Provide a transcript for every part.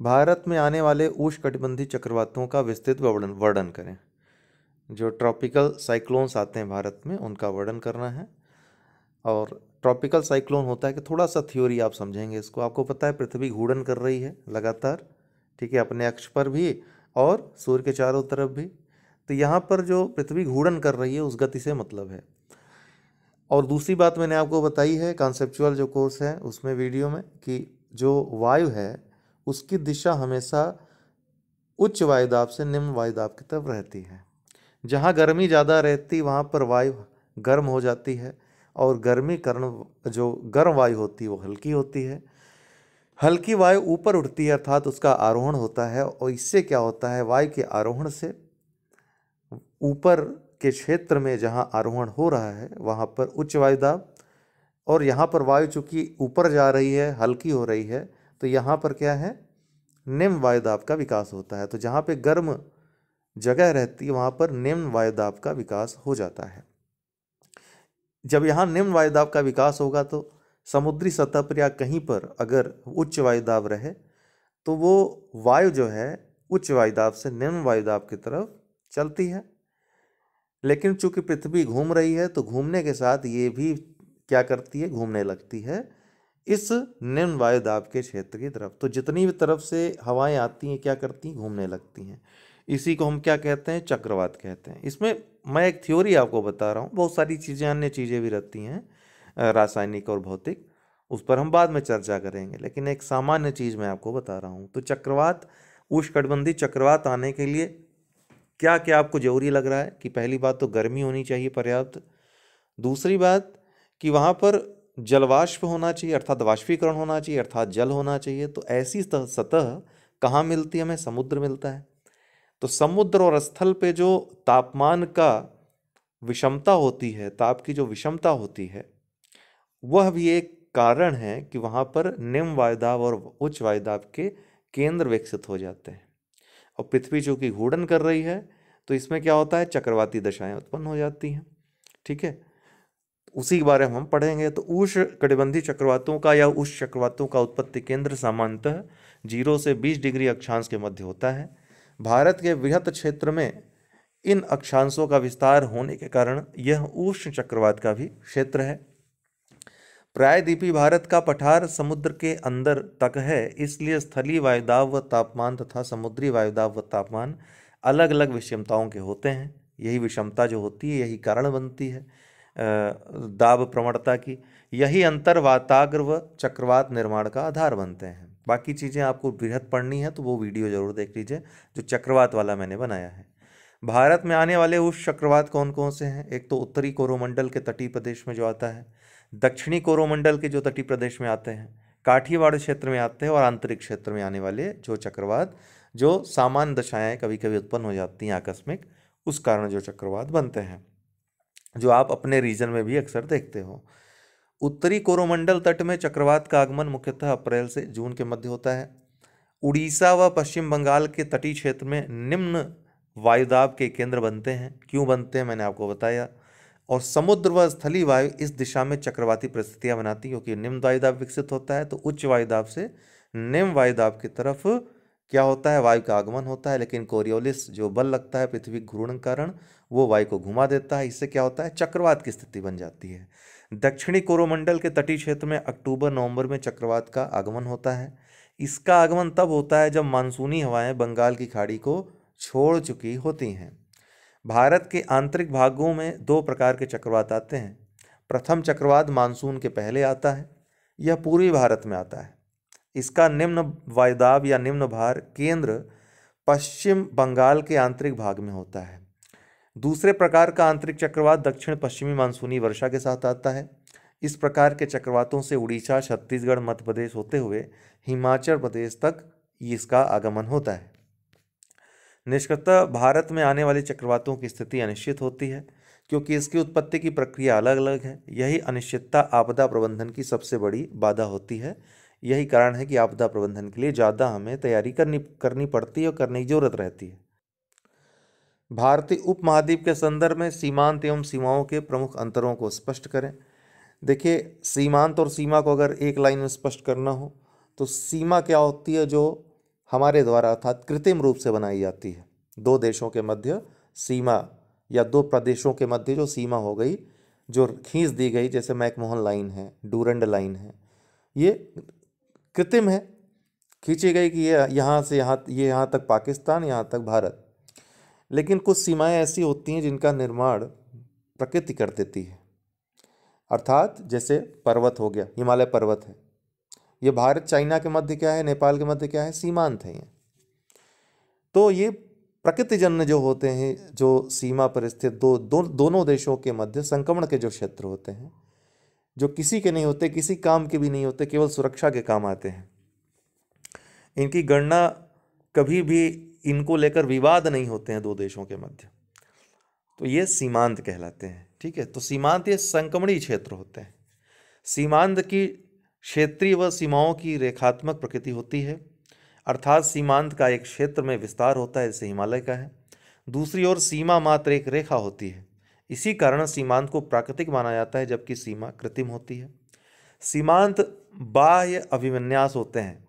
भारत में आने वाले उष्णकटिबंधीय चक्रवातों का विस्तृत वर्णन वर्णन करें। जो ट्रॉपिकल साइक्लोन्स आते हैं भारत में, उनका वर्णन करना है। और ट्रॉपिकल साइक्लोन होता है कि थोड़ा सा थ्योरी आप समझेंगे इसको। आपको पता है पृथ्वी घूर्णन कर रही है लगातार, ठीक है, अपने अक्ष पर भी और सूर्य के चारों तरफ भी। तो यहाँ पर जो पृथ्वी घूर्णन कर रही है उस गति से मतलब है। और दूसरी बात मैंने आपको बताई है कॉन्सेप्चुअल जो कोर्स है उसमें, वीडियो में, कि जो वायु है उसकी दिशा हमेशा उच्च वायुदाब से निम्न वायुदाब की तरफ रहती है। जहाँ गर्मी ज़्यादा रहती वहाँ पर वायु गर्म हो जाती है, और गर्मी कारण जो गर्म वायु होती है वो हल्की होती है। हल्की वायु ऊपर उठती है अर्थात उसका आरोहण होता है, और इससे क्या होता है, वायु के आरोहण से ऊपर के क्षेत्र में जहाँ आरोहण हो रहा है वहाँ पर उच्च वायुदाब, और यहाँ पर वायु चूंकि ऊपर जा रही है, हल्की हो रही है, तो यहाँ पर क्या है, निम्न वायुदाब का विकास होता है। तो जहाँ पे गर्म जगह रहती है वहाँ पर निम्न वायुदाब का विकास हो जाता है। जब यहाँ निम्न वायुदाब का विकास होगा तो समुद्री सतह पर या कहीं पर अगर उच्च वायुदाब रहे तो वो वायु जो है उच्च वायुदाब से निम्न वायुदाब की तरफ चलती है। लेकिन चूंकि पृथ्वी घूम रही है तो घूमने के साथ ये भी क्या करती है, घूमने लगती है इस निम्न वायुदाब के क्षेत्र की तरफ। तो जितनी भी तरफ से हवाएं आती हैं क्या करती हैं, घूमने लगती हैं। इसी को हम क्या कहते हैं, चक्रवात कहते हैं। इसमें मैं एक थ्योरी आपको बता रहा हूँ, बहुत सारी चीज़ें, अन्य चीज़ें भी रहती हैं रासायनिक और भौतिक, उस पर हम बाद में चर्चा करेंगे, लेकिन एक सामान्य चीज़ मैं आपको बता रहा हूँ। तो चक्रवात, उष्णकटिबंधीय चक्रवात आने के लिए क्या क्या आपको जरूरी लग रहा है कि पहली बात तो गर्मी होनी चाहिए पर्याप्त। दूसरी बात कि वहाँ पर जलवाष्प होना चाहिए अर्थात वाष्पीकरण होना चाहिए अर्थात जल होना चाहिए। तो ऐसी सतह कहाँ मिलती है, हमें समुद्र मिलता है। तो समुद्र और स्थल पे जो तापमान का विषमता होती है, ताप की जो विषमता होती है, वह भी एक कारण है कि वहाँ पर निम्न वायुदाब और उच्च वायुदाब के केंद्र विकसित हो जाते हैं। और पृथ्वी जो कि घूर्णन कर रही है तो इसमें क्या होता है, चक्रवाती दशाएं उत्पन्न हो जाती हैं, ठीक है। उसी के बारे में हम पढ़ेंगे। तो उष्णकटिबंधीय चक्रवातों का या उष्ण चक्रवातों का उत्पत्ति केंद्र सामान्यतः 0 से 20 डिग्री अक्षांश के मध्य होता है। भारत के वृहत क्षेत्र में इन अक्षांशों का विस्तार होने के कारण यह उष्ण चक्रवात का भी क्षेत्र है। प्रायद्वीपीय भारत का पठार समुद्र के अंदर तक है, इसलिए स्थलीय वायुदाब व तापमान तथा समुद्री वायुदाब व तापमान अलग अलग विषमताओं के होते हैं। यही विषमता जो होती है यही कारण बनती है दाब प्रवणता की। यही अंतर वाताग्र व चक्रवात निर्माण का आधार बनते हैं। बाकी चीज़ें आपको बृहद पढ़नी है तो वो वीडियो जरूर देख लीजिए जो चक्रवात वाला मैंने बनाया है। भारत में आने वाले उस चक्रवात कौन कौन से हैं, एक तो उत्तरी कोरोमंडल के तटीय प्रदेश में जो आता है, दक्षिणी कोरोमंडल के जो तटीय प्रदेश में आते हैं, काठियावाड़ क्षेत्र में आते हैं, और आंतरिक क्षेत्र में आने वाले जो चक्रवात, जो सामान्य दशाएं कभी कभी उत्पन्न हो जाती हैं आकस्मिक, उस कारण जो चक्रवात बनते हैं, जो आप अपने रीजन में भी अक्सर देखते हो। उत्तरी कोरोमंडल तट में चक्रवात का आगमन मुख्यतः अप्रैल से जून के मध्य होता है। उड़ीसा व पश्चिम बंगाल के तटीय क्षेत्र में निम्न वायुदाब के केंद्र बनते हैं। क्यों बनते हैं मैंने आपको बताया। और समुद्र व स्थलीय वायु इस दिशा में चक्रवाती परिस्थितियां बनाती, क्योंकि निम्न वायुदाब विकसित होता है तो उच्च वायुदाब से निम्न वायुदाब की तरफ क्या होता है, वायु का आगमन होता है। लेकिन कोरियोलिस जो बल लगता है पृथ्वी घूर्णन कारण, वो वायु को घुमा देता है, इससे क्या होता है, चक्रवात की स्थिति बन जाती है। दक्षिणी कोरोमंडल के तटीय क्षेत्र में अक्टूबर नवंबर में चक्रवात का आगमन होता है। इसका आगमन तब होता है जब मानसूनी हवाएं बंगाल की खाड़ी को छोड़ चुकी होती हैं। भारत के आंतरिक भागों में दो प्रकार के चक्रवात आते हैं। प्रथम चक्रवात मानसून के पहले आता है, यह पूर्वी भारत में आता है। इसका निम्न वायुदाब या निम्न भार केंद्र पश्चिम बंगाल के आंतरिक भाग में होता है। दूसरे प्रकार का आंतरिक चक्रवात दक्षिण पश्चिमी मानसूनी वर्षा के साथ आता है। इस प्रकार के चक्रवातों से उड़ीसा, छत्तीसगढ़, मध्य प्रदेश होते हुए हिमाचल प्रदेश तक इसका आगमन होता है। निष्कर्षतः भारत में आने वाले चक्रवातों की स्थिति अनिश्चित होती है, क्योंकि इसकी उत्पत्ति की प्रक्रिया अलग अलग है। यही अनिश्चितता आपदा प्रबंधन की सबसे बड़ी बाधा होती है। यही कारण है कि आपदा प्रबंधन के लिए ज़्यादा हमें तैयारी करनी पड़ती है और करने की जरूरत रहती है। भारतीय उपमहाद्वीप के संदर्भ में सीमांत एवं सीमाओं के प्रमुख अंतरों को स्पष्ट करें। देखिए, सीमांत और सीमा को अगर एक लाइन में स्पष्ट करना हो तो सीमा क्या होती है, जो हमारे द्वारा अर्थात कृत्रिम रूप से बनाई जाती है। दो देशों के मध्य सीमा या दो प्रदेशों के मध्य जो सीमा हो गई, जो खींच दी गई, जैसे मैकमोहन लाइन है, डूरंड लाइन है, ये कृत्रिम है, खींची गई कि ये यहाँ से यहाँ, ये यहाँ तक पाकिस्तान, यहाँ तक भारत। लेकिन कुछ सीमाएं ऐसी होती हैं जिनका निर्माण प्रकृति कर देती है। अर्थात जैसे पर्वत हो गया, हिमालय पर्वत है, ये भारत चाइना के मध्य क्या है, नेपाल के मध्य क्या है, सीमांत है ये। तो ये प्रकृतिजन्य जो होते हैं, जो सीमा पर स्थित दोनों देशों के मध्य संक्रमण के जो क्षेत्र होते हैं, जो किसी के नहीं होते, किसी काम के भी नहीं होते, केवल सुरक्षा के काम आते हैं, इनकी गणना कभी भी, इनको लेकर विवाद नहीं होते हैं दो देशों के मध्य, तो ये सीमांत कहलाते हैं। ठीक है, तो सीमांत ये संक्रमणीय क्षेत्र होते हैं। सीमांत की क्षेत्रीय व सीमाओं की रेखात्मक प्रकृति होती है, अर्थात सीमांत का एक क्षेत्र में विस्तार होता है, जैसे हिमालय का है। दूसरी ओर सीमा मात्र एक रेखा होती है। इसी कारण सीमांत को प्राकृतिक माना जाता है, जबकि सीमा कृत्रिम होती है। सीमांत बाह्य अभिविन्यास होते हैं,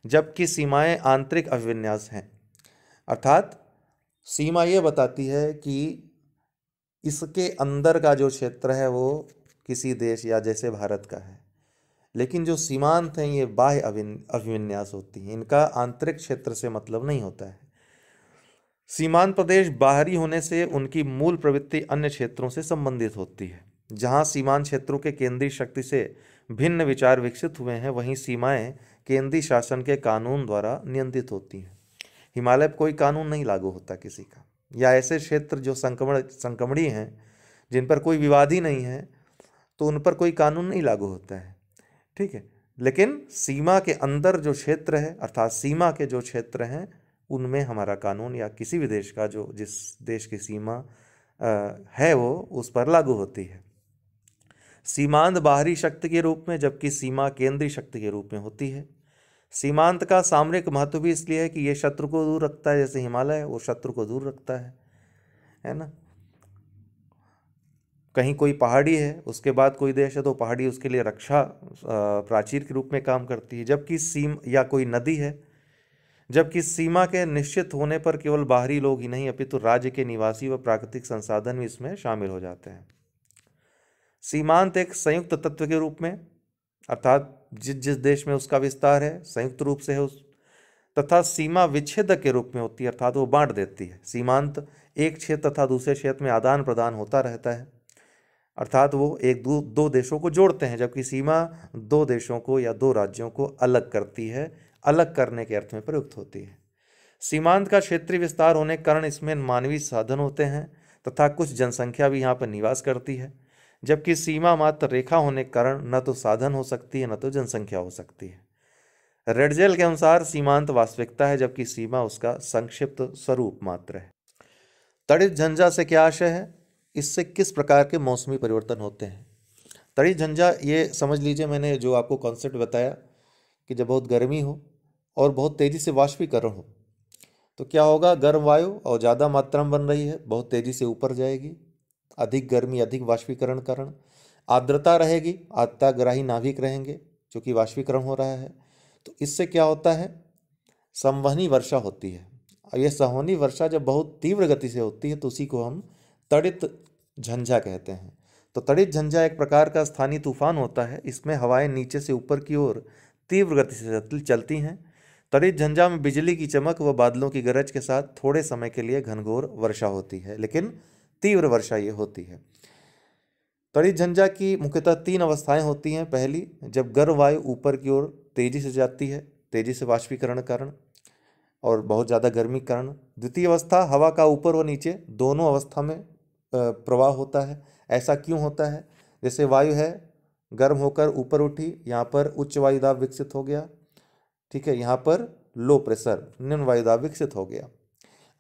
जबकि सीमाएं आंतरिक अभिविन्यास हैं। अर्थात सीमा ये बताती है कि इसके अंदर का जो क्षेत्र है वो किसी देश या जैसे भारत का है, लेकिन जो सीमांत हैं ये बाह्य अभिविन्यास होती हैं, इनका आंतरिक क्षेत्र से मतलब नहीं होता है। सीमांत प्रदेश बाहरी होने से उनकी मूल प्रवृत्ति अन्य क्षेत्रों से संबंधित होती है। जहाँ सीमांत क्षेत्रों के केंद्रीय शक्ति से भिन्न विचार विकसित हुए हैं, वहीं सीमाएं केंद्रीय शासन के कानून द्वारा नियंत्रित होती हैं। हिमालय पर कोई कानून नहीं लागू होता किसी का, या ऐसे क्षेत्र जो संक्रमणीय हैं, जिन पर कोई विवाद ही नहीं है, तो उन पर कोई कानून नहीं लागू होता है। ठीक है, लेकिन सीमा के अंदर जो क्षेत्र है, अर्थात सीमा के जो क्षेत्र हैं, उनमें हमारा कानून या किसी भी देश का जो जिस देश की सीमा है वो उस पर लागू होती है। सीमांत बाहरी शक्ति के रूप में, जबकि सीमा केंद्रीय शक्ति के रूप में होती है। सीमांत का सामरिक महत्व भी इसलिए है कि ये शत्रु को दूर रखता है, जैसे हिमालय है वो शत्रु को दूर रखता है ना। कहीं कोई पहाड़ी है, उसके बाद कोई देश है, तो पहाड़ी उसके लिए रक्षा प्राचीर के रूप में काम करती है। जबकि या कोई नदी है, जबकि सीमा के निश्चित होने पर केवल बाहरी लोग ही नहीं, अपितु राज्य के निवासी व प्राकृतिक संसाधन भी इसमें शामिल हो जाते हैं। सीमांत एक संयुक्त तत्व के रूप में, अर्थात जिस जिस देश में उसका विस्तार है संयुक्त रूप से है तथा सीमा विच्छेदक के रूप में होती है, अर्थात वो बांट देती है। सीमांत एक क्षेत्र तथा दूसरे क्षेत्र में आदान प्रदान होता रहता है, अर्थात वो एक दो देशों को जोड़ते हैं, जबकि सीमा दो देशों को या दो राज्यों को अलग करती है, अलग करने के अर्थ में प्रयुक्त होती है। सीमांत का क्षेत्रीय विस्तार होने के कारण इसमें मानवीय साधन होते हैं तथा कुछ जनसंख्या भी यहाँ पर निवास करती है, जबकि सीमा मात्र रेखा होने के कारण न तो साधन हो सकती है न तो जनसंख्या हो सकती है। रेडजेल के अनुसार सीमांत वास्तविकता है, जबकि सीमा उसका संक्षिप्त स्वरूप मात्र है। तड़ित झंझा से क्या आशय है, इससे किस प्रकार के मौसमी परिवर्तन होते हैं। तड़ित झंझा ये समझ लीजिए, मैंने जो आपको कॉन्सेप्ट बताया कि जब बहुत गर्मी हो और बहुत तेज़ी से वाष्पीकरण हो तो क्या होगा, गर्म वायु और ज़्यादा मात्रा में बन रही है, बहुत तेज़ी से ऊपर जाएगी, अधिक गर्मी, अधिक वाष्पीकरण कारण। आर्द्रता रहेगी, आर्द्रताग्राही नाभिक रहेंगे क्योंकि वाष्पीकरण हो रहा है, तो इससे क्या होता है, संवहनी वर्षा होती है। और यह संवहनी वर्षा जब बहुत तीव्र गति से होती है तो उसी को हम तड़ित झंझा कहते हैं। तो तड़ित झंझा एक प्रकार का स्थानीय तूफान होता है, इसमें हवाएं नीचे से ऊपर की ओर तीव्र गति से चलती हैं। तड़ित झंझा में बिजली की चमक व बादलों की गरज के साथ थोड़े समय के लिए घनघोर वर्षा होती है, लेकिन तीव्र वर्षा ये होती है। तड़ित झंझा की मुख्यतः 3 अवस्थाएं होती हैं। पहली, जब गर्म वायु ऊपर की ओर तेजी से जाती है, तेजी से वाष्पीकरण कारण और बहुत ज़्यादा गर्मी के कारण। द्वितीय अवस्था, हवा का ऊपर व नीचे दोनों अवस्था में प्रवाह होता है। ऐसा क्यों होता है, जैसे वायु है गर्म होकर ऊपर उठी, यहाँ पर उच्च वायुदाब विकसित हो गया, ठीक है, यहाँ पर लो प्रेशर, निम्न वायुदाब विकसित हो गया।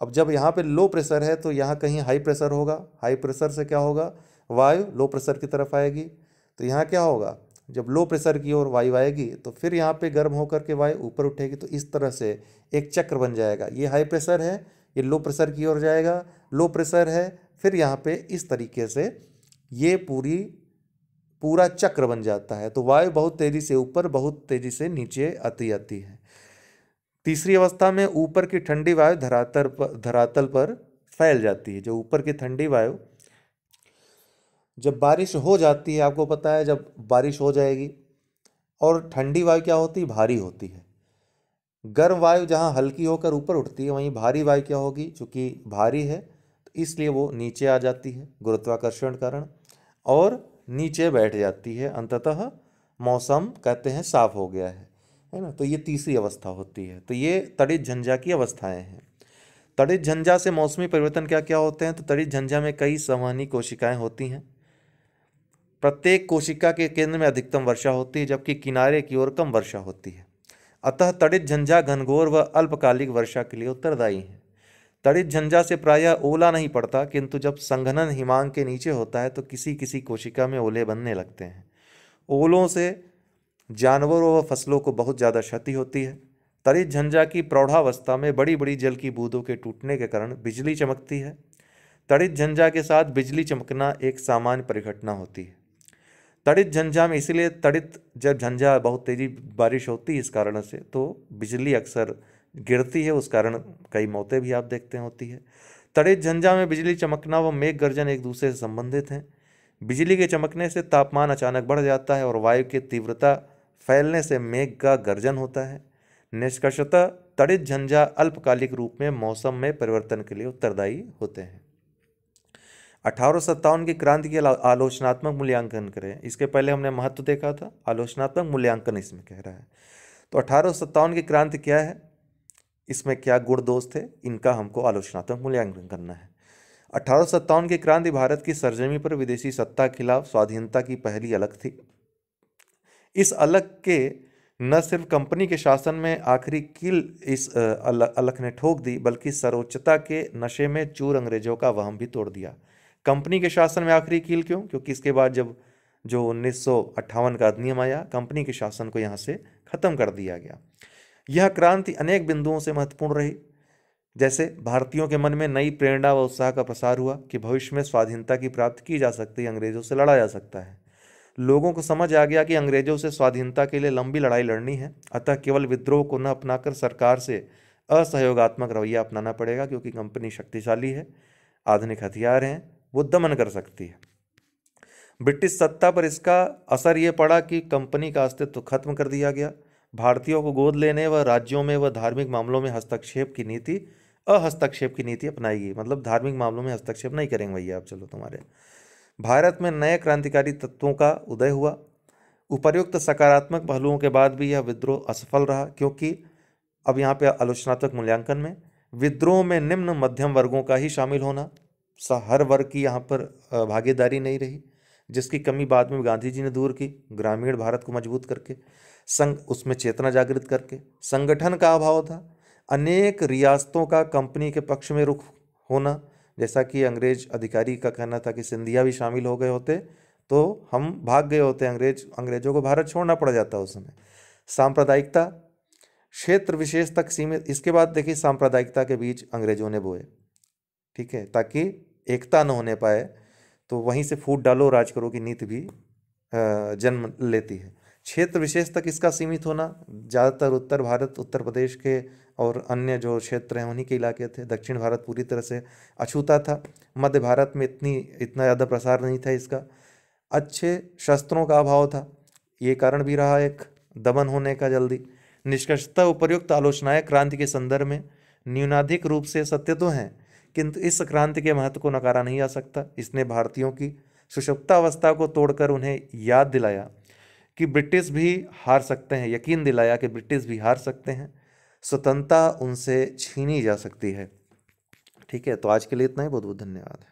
अब जब यहाँ पे लो प्रेशर है तो यहाँ कहीं हाई प्रेशर होगा, हाई प्रेशर से क्या होगा, वायु लो प्रेशर की तरफ आएगी, तो यहाँ क्या होगा, जब लो प्रेशर की ओर वायु आएगी तो फिर यहाँ पे गर्म होकर के वायु ऊपर उठेगी, तो इस तरह से एक चक्र बन जाएगा। ये हाई प्रेशर है, ये लो प्रेशर की ओर जाएगा, लो प्रेशर है, फिर यहाँ पे इस तरीके से ये पूरा चक्र बन जाता है। तो वायु बहुत तेज़ी से ऊपर, बहुत तेज़ी से नीचे आती है। तीसरी अवस्था में ऊपर की ठंडी वायु धरातल पर फैल जाती है। जो ऊपर की ठंडी वायु, जब बारिश हो जाती है, आपको पता है जब बारिश हो जाएगी, और ठंडी वायु क्या होती है, भारी होती है। गर्म वायु जहाँ हल्की होकर ऊपर उठती है, वहीं भारी वायु क्या होगी, चूंकि भारी है तो इसलिए वो नीचे आ जाती है गुरुत्वाकर्षण के कारण और नीचे बैठ जाती है। अंततः मौसम कहते हैं साफ हो गया है ना। तो ये तीसरी अवस्था होती है। तो ये तड़ित झंझा की अवस्थाएं हैं। तड़ित झंझा से मौसमी परिवर्तन क्या क्या होते हैं? तो तड़ित झंझा में कई संवहनी कोशिकाएं होती हैं। प्रत्येक कोशिका के केंद्र में अधिकतम वर्षा होती है, जबकि किनारे की ओर कम वर्षा होती है। अतः तड़ित झंझा घनघोर व अल्पकालिक वर्षा के लिए उत्तरदायी है। तड़ित झंझा से प्रायः ओला नहीं पड़ता, किंतु जब संघनन हिमांक के नीचे होता है तो किसी किसी कोशिका में ओले बनने लगते हैं। ओलों से जानवरों व फसलों को बहुत ज़्यादा क्षति होती है। तड़ित झंझा की प्रौढ़ावस्था में बड़ी बड़ी जल की बूंदों के टूटने के कारण बिजली चमकती है। तड़ित झंझा के साथ बिजली चमकना एक सामान्य परिघटना होती है। तड़ित झंझा में इसीलिए जब झंझा बहुत तेजी बारिश होती है इस कारण से, तो बिजली अक्सर गिरती है, उस कारण कई मौतें भी आप देखते हैं होती है। तड़ित झंझा में बिजली चमकना व मेघ गर्जन एक दूसरे से संबंधित हैं। बिजली के चमकने से तापमान अचानक बढ़ जाता है और वायु की तीव्रता फैलने से मेघ का गर्जन होता है। निष्कर्षतः तड़ित झंझा अल्पकालिक रूप में मौसम में परिवर्तन के लिए उत्तरदायी होते हैं। 1857 की क्रांति के आलोचनात्मक मूल्यांकन करें। इसके पहले हमने महत्व देखा था, आलोचनात्मक मूल्यांकन इसमें कह रहा है। तो 1857 की क्रांति क्या है, इसमें क्या गुण दोष थे, इनका हमको आलोचनात्मक मूल्यांकन करना है। 1857 की क्रांति भारत की सरजमी पर विदेशी सत्ता के खिलाफ स्वाधीनता की पहली अलख थी। इस अलख के न सिर्फ कंपनी के शासन में आखिरी कील इस अलख ने ठोक दी, बल्कि सर्वोच्चता के नशे में चूर अंग्रेजों का वहम भी तोड़ दिया। कंपनी के शासन में आखिरी कील क्यों? क्योंकि इसके बाद जब जो 1958 का अधिनियम आया, कंपनी के शासन को यहाँ से खत्म कर दिया गया। यह क्रांति अनेक बिंदुओं से महत्वपूर्ण रही। जैसे भारतीयों के मन में नई प्रेरणा व उत्साह का प्रसार हुआ कि भविष्य में स्वाधीनता की प्राप्ति की जा सकती है, अंग्रेजों से लड़ा जा सकता है। लोगों को समझ आ गया कि अंग्रेजों से स्वाधीनता के लिए लंबी लड़ाई लड़नी है, अतः केवल विद्रोह को न अपनाकर सरकार से असहयोगात्मक रवैया अपनाना पड़ेगा, क्योंकि कंपनी शक्तिशाली है, आधुनिक हथियार हैं, वो दमन कर सकती है। ब्रिटिश सत्ता पर इसका असर ये पड़ा कि कंपनी का अस्तित्व खत्म कर दिया गया। भारतीयों को गोद लेने व राज्यों में व धार्मिक मामलों में हस्तक्षेप की नीति अहस्तक्षेप की नीति अपनाई गई। मतलब धार्मिक मामलों में हस्तक्षेप नहीं करेंगे भैया, अब चलो तुम्हारे। भारत में नए क्रांतिकारी तत्वों का उदय हुआ। उपर्युक्त सकारात्मक पहलुओं के बाद भी यह विद्रोह असफल रहा, क्योंकि अब यहाँ पे आलोचनात्मक मूल्यांकन में विद्रोह में निम्न मध्यम वर्गों का ही शामिल होना, हर वर्ग की यहाँ पर भागीदारी नहीं रही, जिसकी कमी बाद में गांधी जी ने दूर की, ग्रामीण भारत को मजबूत करके, उसमें चेतना जागृत करके। संगठन का अभाव था। अनेक रियासतों का कंपनी के पक्ष में रुख होना, जैसा कि अंग्रेज अधिकारी का कहना था कि सिंधिया भी शामिल हो गए होते तो हम भाग गए होते, अंग्रेजों को भारत छोड़ना पड़ जाता उस समय। सांप्रदायिकता, क्षेत्र विशेष तक सीमित। इसके बाद देखिए सांप्रदायिकता के बीच अंग्रेजों ने बोए, ठीक है, ताकि एकता न होने पाए, तो वहीं से फूट डालो राज करो की नीति भी जन्म लेती है। क्षेत्र विशेष तक इसका सीमित होना, ज़्यादातर उत्तर भारत, उत्तर प्रदेश के और अन्य जो क्षेत्र हैं उन्हीं के इलाके थे। दक्षिण भारत पूरी तरह से अछूता था। मध्य भारत में इतना ज़्यादा प्रसार नहीं था इसका। अच्छे शस्त्रों का अभाव था, ये कारण भी रहा एक दमन होने का जल्दी। निष्कर्षतः उपर्युक्त आलोचनाएं क्रांति के संदर्भ में न्यूनाधिक रूप से सत्य तो हैं, किंतु इस क्रांति के महत्व को नकारा नहीं जा सकता। इसने भारतीयों की सुषुप्तावस्था को तोड़कर उन्हें याद दिलाया कि ब्रिटिश भी हार सकते हैं, यकीन दिलाया कि ब्रिटिश भी हार सकते हैं, स्वतंत्रता उनसे छीनी जा सकती है। ठीक है, तो आज के लिए इतना ही। बहुत बहुत धन्यवाद।